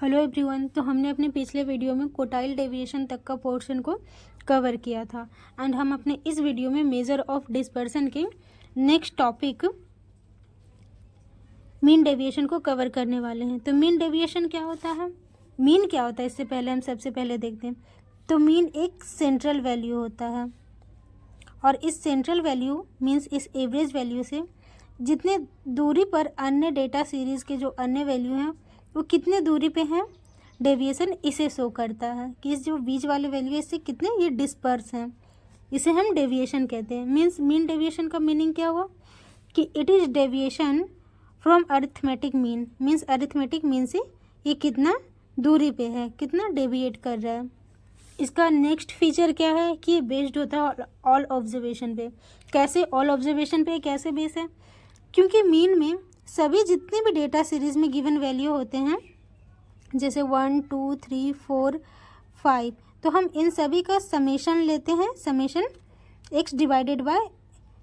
Hello everyone. तो हमने अपने पिछले वीडियो में क्वार्टाइल डेविएशन तक का पोर्शन को कवर किया था एंड हम अपने इस वीडियो में मेजर ऑफ डिस्पर्सन के नेक्स्ट टॉपिक मीन डेविएशन को कवर करने वाले हैं। तो मीन डेविएशन क्या होता है, मीन क्या होता है, इससे पहले हम सबसे पहले देखते हैं। तो मीन एक सेंट्रल वैल्यू होता है और इस सेंट्रल वैल्यू मीन्स इस एवरेज वैल्यू से जितने दूरी पर अन्य डेटा सीरीज़ के जो अन्य वैल्यू हैं वो कितने दूरी पे हैं, डेविएशन इसे शो करता है कि इस जो बीच वाले वैल्यू है इससे कितने ये डिस्पर्स हैं, इसे हम डेविएशन कहते हैं। मीन्स मीन डेविएशन का मीनिंग क्या हुआ कि it is deviation from arithmetic mean. Means arithmetic mean से ये कितना दूरी पे है, कितना डेविएट कर रहा है। इसका नेक्स्ट फीचर क्या है कि ये बेस्ड होता है ऑल ऑब्जर्वेशन पे। कैसे ऑल ऑब्जर्वेशन पे कैसे बेस है, क्योंकि मीन में सभी जितने भी डेटा सीरीज़ में गिवन वैल्यू होते हैं जैसे 1 2 3 4 5, तो हम इन सभी का समेशन लेते हैं, summation x divided by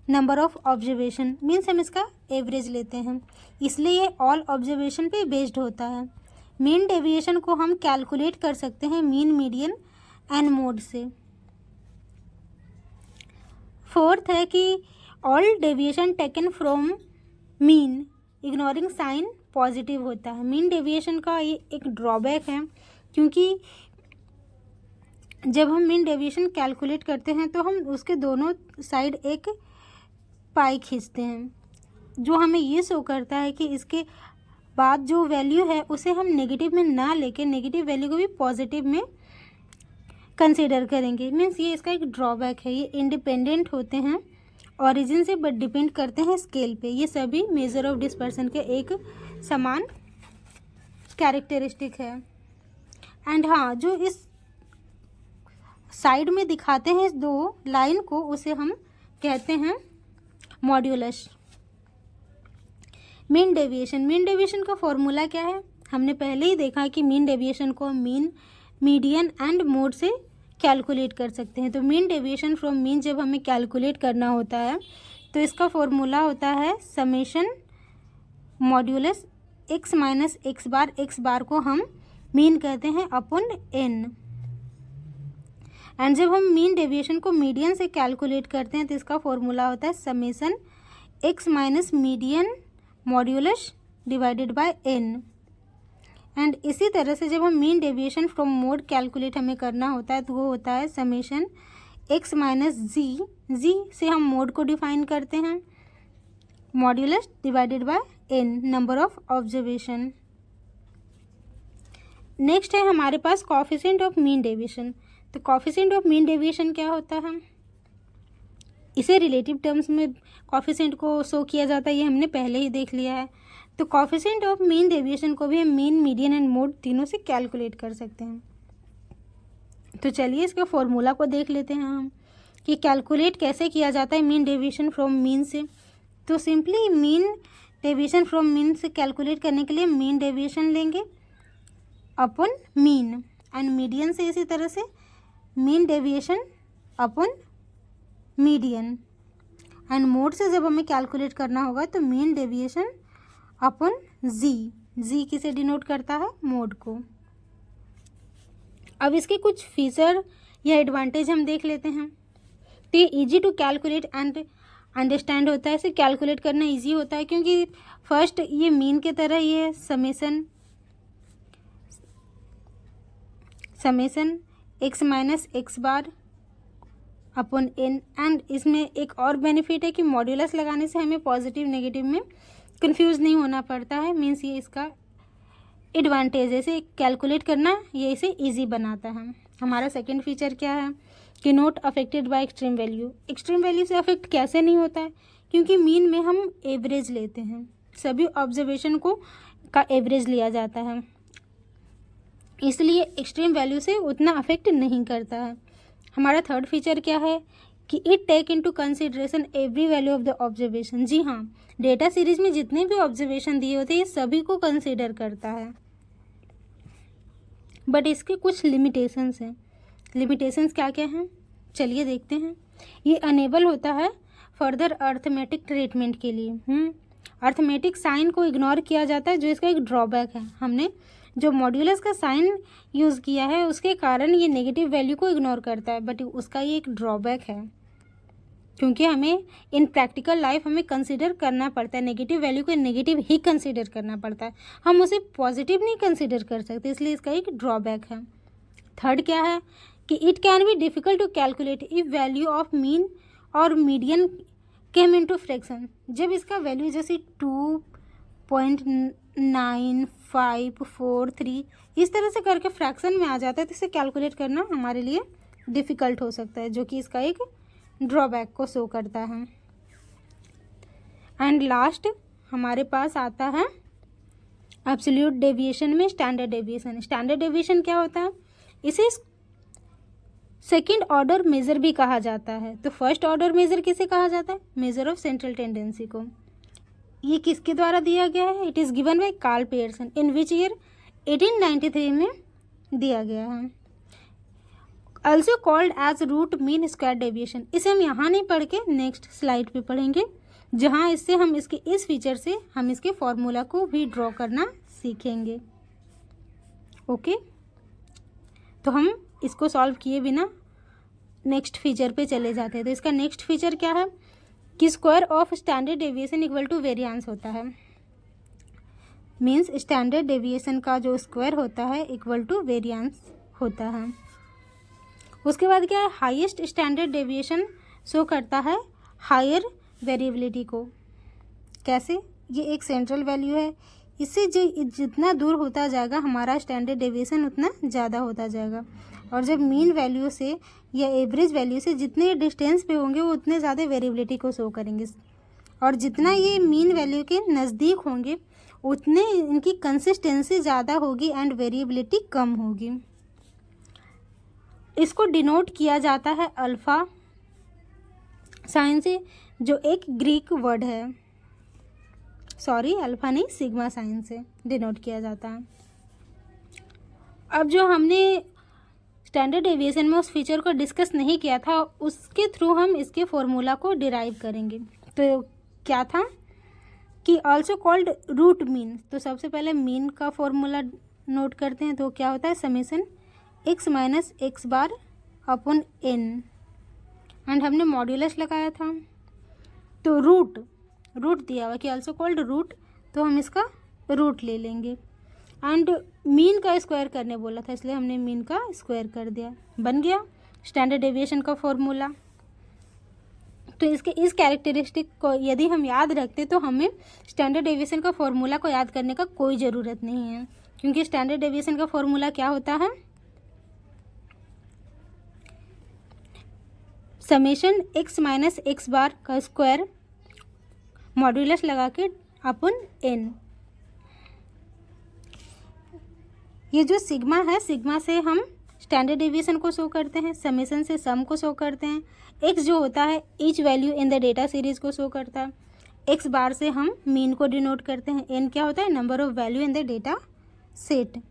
number of observation. Means हम इसका एवरेज लेते हैं, इसलिए ये ऑल ऑब्जर्वेशन पे बेस्ड होता है। मीन डेविएशन को हम कैलकुलेट कर सकते हैं मीन, मीडियन एंड मोड से। फोर्थ है कि all deviation taken from mean ignoring sign positive होता है। मीन डेविएशन का ये एक ड्रॉबैक है, क्योंकि जब हम मीन डेविएशन कैलकुलेट करते हैं तो हम उसके दोनों साइड एक पाई खींचते हैं, जो हमें ये शो करता है कि इसके बाद जो वैल्यू है उसे हम नेगेटिव में ना लेके नेगेटिव वैल्यू को भी पॉजिटिव में कंसीडर करेंगे। मीन्स ये इसका एक ड्रॉबैक है। ये इंडिपेंडेंट होते हैं ओरिजिन से बट डिपेंड करते हैं स्केल पे। ये सभी मेजर ऑफ डिस्पर्सन के एक समान कैरेक्टरिस्टिक है। एंड हाँ, जो इस साइड में दिखाते हैं इस दो लाइन को, उसे हम कहते हैं modulus. Mean deviation, mean deviation का फॉर्मूला क्या है, हमने पहले ही देखा कि मीन डेविएशन को मीन, मीडियन एंड मोड से कैलकुलेट कर सकते हैं। तो मीन डेविएशन फ्रॉम मीन जब हमें कैलकुलेट करना होता है तो इसका फॉर्मूला होता है summation modulus x minus x bar. X bar को हम मीन कहते हैं अपॉन n। एंड जब हम मीन डेविएशन को मीडियन से कैलकुलेट करते हैं तो इसका फॉर्मूला होता है summation x minus median modulus divided by n। And इसी तरह से जब हम mean deviation from mode calculate हमें करना होता है तो वो होता है समेशन x माइनस जी से हम मोड को डिफाइन करते हैं modulus divided by n, number of observation. Next है हमारे पास कोएफिशिएंट ऑफ मीन डेविएशन। तो कोएफिशिएंट ऑफ मीन डेविएशन क्या होता है, इसे रिलेटिव टर्म्स में कोएफिशिएंट को शो किया जाता है, ये हमने पहले ही देख लिया है। तो कोएफिशिएंट ऑफ मीन डेविएशन को भी हम मीन, मीडियन एंड मोड तीनों से कैलकुलेट कर सकते हैं। तो चलिए इसके फॉर्मूला को देख लेते हैं हम कि कैलकुलेट कैसे किया जाता है मीन डेविएशन फ्रॉम मीन से। तो simply mean deviation from mean से कैलकुलेट करने के लिए मीन डेविएशन लेंगे अपॉन मीन, एंड मीडियन से इसी तरह से mean deviation upon median, and mode से जब हमें कैलकुलेट करना होगा तो मीन डेविएशन अपॉन जी किसे डिनोट करता है, मोड को। अब इसके कुछ फीचर या एडवांटेज हम देख लेते हैं। तो ये easy to calculate and understand होता है, इसे कैलकुलेट करना इजी होता है क्योंकि फर्स्ट ये मीन के तरह ही है, summation x minus x bar upon n। And इसमें एक और बेनिफिट है कि मॉड्यूलस लगाने से हमें पॉजिटिव नेगेटिव में कंफ्यूज नहीं होना पड़ता है। मीन्स ये इसका एडवांटेज है, इसे कैलकुलेट करना ये इसे इजी बनाता है। हमारा सेकंड फीचर क्या है कि not affected by extreme value. Extreme value से अफेक्ट कैसे नहीं होता है, क्योंकि मीन में हम एवरेज लेते हैं, सभी ऑब्जर्वेशन को का एवरेज लिया जाता है, इसलिए एक्सट्रीम वैल्यू से उतना अफेक्ट नहीं करता है। हमारा थर्ड फीचर क्या है कि it take into consideration every value of the observation. जी हाँ, डेटा सीरीज में जितने भी ऑब्जर्वेशन दिए होते हैं ये सभी को कंसीडर करता है, बट इसके कुछ लिमिटेशंस हैं। लिमिटेशंस क्या क्या हैं, चलिए देखते हैं। ये अनेबल होता है फर्दर अर्थमेटिक ट्रीटमेंट के लिए। अर्थमेटिक साइन को इग्नोर किया जाता है, जो इसका एक ड्रॉबैक है। हमने जो मॉड्यूलस का साइन यूज़ किया है उसके कारण ये नेगेटिव वैल्यू को इग्नोर करता है, बट उसका ये एक ड्रॉबैक है, क्योंकि हमें इन प्रैक्टिकल लाइफ हमें कंसिडर करना पड़ता है, नेगेटिव वैल्यू को नेगेटिव ही कंसिडर करना पड़ता है, हम उसे पॉजिटिव नहीं कंसिडर कर सकते, इसलिए इसका एक ड्रॉबैक है। थर्ड क्या है कि it can be difficult to calculate if value of mean और मीडियन केम इनटू फ्रैक्शन। जब इसका वैल्यू जैसे 2.9543 इस तरह से करके फ्रैक्शन में आ जाता है तो इसे कैलकुलेट करना हमारे लिए डिफ़िकल्ट हो सकता है, जो कि इसका एक ड्रॉबैक को शो करता है। एंड लास्ट हमारे पास आता है एब्सोल्यूट डेविएशन में स्टैंडर्ड डेविएशन। स्टैंडर्ड डेविएशन क्या होता है? इसे सेकंड ऑर्डर मेजर भी कहा जाता है। तो फर्स्ट ऑर्डर मेजर किसे कहा जाता है? मेजर ऑफ सेंट्रल टेंडेंसी को। ये किसके द्वारा दिया गया है? It is given by Karl Pearson. In which year? 1893 में दिया गया है। Also called as root mean square deviation. इसे हम यहाँ नहीं पढ़ के नेक्स्ट स्लाइड पे पढ़ेंगे, जहाँ इससे हम इसके इस फीचर से हम इसके फॉर्मूला को भी ड्रॉ करना सीखेंगे। ओके, तो हम इसको सॉल्व किए बिना नेक्स्ट फीचर पे चले जाते हैं। तो इसका नेक्स्ट फीचर क्या है कि square of standard deviation equal to variance होता है। मीन्स स्टैंडर्ड डेविएशन का जो स्क्वायर होता है इक्वल टू वेरिएंस होता है। उसके बाद क्या है? हाईएस्ट स्टैंडर्ड डेविएशन शो करता है हायर वेरिएबिलिटी को। कैसे? ये एक सेंट्रल वैल्यू है, इससे जो जितना दूर होता जाएगा हमारा स्टैंडर्ड डेविएशन उतना ज़्यादा होता जाएगा, और जब मीन वैल्यू से या एवरेज वैल्यू से जितने डिस्टेंस पे होंगे वो उतने ज़्यादा वेरिएबिलिटी को शो करेंगे, और जितना ये मीन वैल्यू के नज़दीक होंगे उतने इनकी कंसिस्टेंसी ज़्यादा होगी एंड वेरिएबिलिटी कम होगी। इसको डिनोट किया जाता है अल्फ़ा साइन से, जो एक ग्रीक वर्ड है। सॉरी, अल्फ़ा नहीं, सिग्मा साइन से डिनोट किया जाता है। अब जो हमने स्टैंडर्ड डेविएशन में उस फीचर को डिस्कस नहीं किया था, उसके थ्रू हम इसके फॉर्मूला को डिराइव करेंगे। तो क्या था कि ऑल्सो कॉल्ड रूट मीन। तो सबसे पहले मीन का फॉर्मूला नोट करते हैं। तो क्या होता है? Summation x minus x bar upon n, and हमने मॉड्यूलस लगाया था। तो रूट दिया हुआ कि ऑल्सो कॉल्ड रूट, तो हम इसका रूट ले लेंगे। एंड मीन का स्क्वायर करने बोला था, इसलिए हमने मीन का स्क्वायर कर दिया, बन गया स्टैंडर्ड डेविएशन का फॉर्मूला। तो इसके इस कैरेक्टरिस्टिक को यदि हम याद रखते तो हमें स्टैंडर्ड डेविएशन का फॉर्मूला को याद करने का कोई ज़रूरत नहीं है, क्योंकि स्टैंडर्ड डेविएशन का फॉर्मूला क्या होता है? समेशन x माइनस एक्स बार का स्क्वायर मॉड्यूलस लगा के अपन n। ये जो सिग्मा है, सिग्मा से हम स्टैंडर्ड डेविएशन को शो करते हैं, समेशन से सम को शो करते हैं, x जो होता है each value in the data series को शो करता है, x बार से हम मीन को डिनोट करते हैं, n क्या होता है? Number of value in the data set.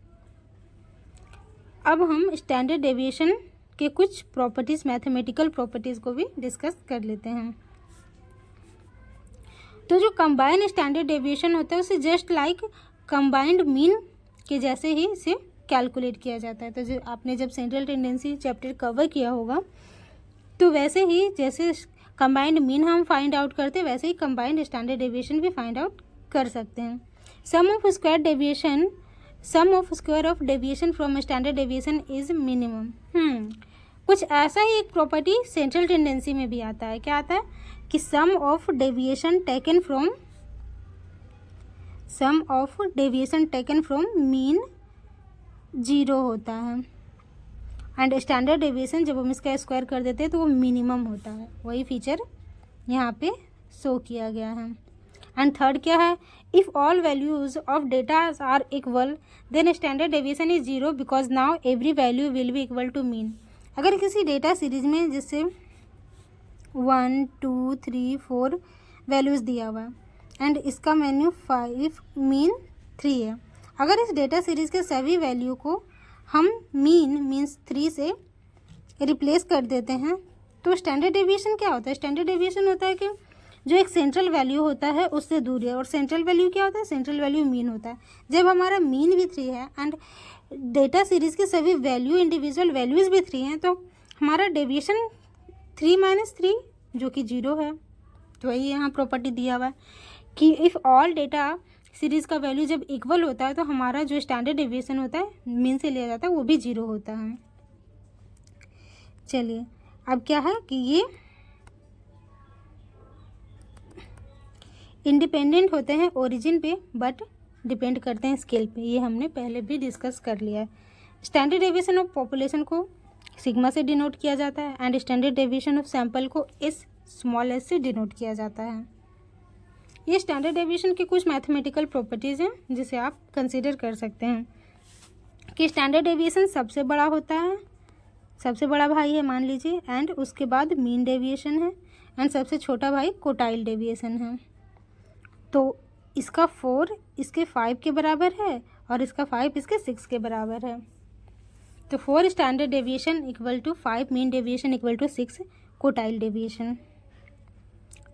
अब हम स्टैंडर्ड डेविएशन के कुछ प्रॉपर्टीज़, मैथमेटिकल प्रॉपर्टीज़ को भी डिस्कस कर लेते हैं। तो जो कंबाइन स्टैंडर्ड डेविएशन होता है उसे जस्ट लाइक कंबाइंड मीन के जैसे ही इसे कैलकुलेट किया जाता है। तो जो आपने जब सेंट्रल टेंडेंसी चैप्टर कवर किया होगा तो वैसे ही जैसे कंबाइंड मीन हम फाइंड आउट करते हैं, वैसे ही कंबाइंड स्टैंडर्ड डेविएशन भी फाइंड आउट कर सकते हैं। Sum of square of deviation from standard deviation is minimum. कुछ ऐसा ही एक प्रॉपर्टी सेंट्रल टेंडेंसी में भी आता है। क्या आता है कि sum of deviation taken from mean 0 होता है, एंड स्टैंडर्ड डेविएशन जब हम इसका स्क्वायर कर देते हैं तो वो मिनिमम होता है। वही फीचर यहाँ पे शो किया गया है। एंड थर्ड क्या है? If all values of data are equal then standard deviation is 0 because now every value will be equal to mean. अगर किसी डेटा सीरीज में जैसे 1 2 3 4 वैल्यूज़ दिया हुआ है एंड इसका वैल्यू 5 मीन 3 है, अगर इस डेटा सीरीज़ के सभी वैल्यू को हम मीन्स 3 से रिप्लेस कर देते हैं तो स्टैंडर्ड डेविएशन क्या होता है? स्टैंडर्ड डेविएशन होता है कि जो एक सेंट्रल वैल्यू होता है उससे दूर है। और सेंट्रल वैल्यू क्या होता है? सेंट्रल वैल्यू मीन होता है। जब हमारा मीन भी 3 है एंड डेटा सीरीज के सभी वैल्यू इंडिविजुअल वैल्यूज़ भी 3 हैं, तो हमारा डेविएशन 3 - 3 जो कि 0 है। तो वही यहाँ प्रॉपर्टी दिया हुआ है कि इफ़ ऑल डेटा सीरीज़ का वैल्यू जब इक्वल होता है तो हमारा जो स्टैंडर्ड डेविएशन होता है मीन से लिया जाता है वो भी 0 होता है। चलिए अब क्या है कि ये इंडिपेंडेंट होते हैं ओरिजिन पे बट डिपेंड करते हैं स्केल पे। ये हमने पहले भी डिस्कस कर लिया है। स्टैंडर्ड डेविएशन ऑफ पॉपुलेशन को सिग्मा से डिनोट किया जाता है and standard deviation of sample को स्मॉल एस से डिनोट किया जाता है। ये स्टैंडर्ड डेविएशन की कुछ मैथमेटिकल प्रॉपर्टीज़ हैं जिसे आप कंसीडर कर सकते हैं कि स्टैंडर्ड डेविएशन सबसे बड़ा होता है, सबसे बड़ा भाई है मान लीजिए, एंड उसके बाद मीन डेविएशन है एंड सबसे छोटा भाई कोटाइल डेविएशन है। तो इसका 4 इसके 5 के बराबर है और इसका 5 इसके 6 के बराबर है। तो 4 standard deviation equal to 5 mean deviation equal to 6 quartile deviation.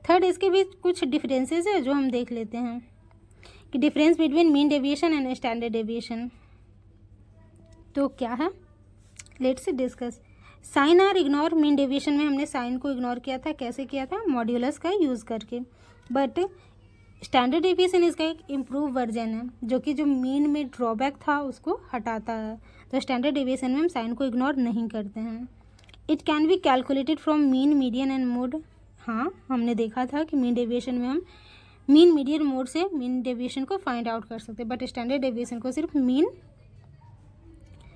Third, इसके भी कुछ डिफरेंसेस है जो हम देख लेते हैं कि difference between mean deviation and standard deviation तो क्या है, let's discuss. Sign are ignore. Mean deviation में हमने साइन को इग्नोर किया था। कैसे किया था? मॉड्यूलस का यूज़ करके। बट स्टैंडर्ड डेविएशन इसका एक इम्प्रूव वर्जन है जो कि जो मीन में ड्रॉबैक था उसको हटाता है। तो स्टैंडर्ड डेविएशन में हम साइन को इग्नोर नहीं करते हैं। It can be calculated from mean, median and mode. हाँ, हमने देखा था कि मीन डेविएशन में हम मीन, मीडियन, मोड से मीन डेविएशन को फाइंड आउट कर सकते हैं, बट स्टैंडर्ड डेविएशन को सिर्फ मीन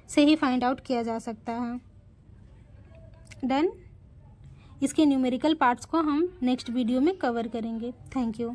से ही फाइंड आउट किया जा सकता है। डन। इसके न्यूमेरिकल पार्ट्स को हम नेक्स्ट वीडियो में कवर करेंगे। Thank you.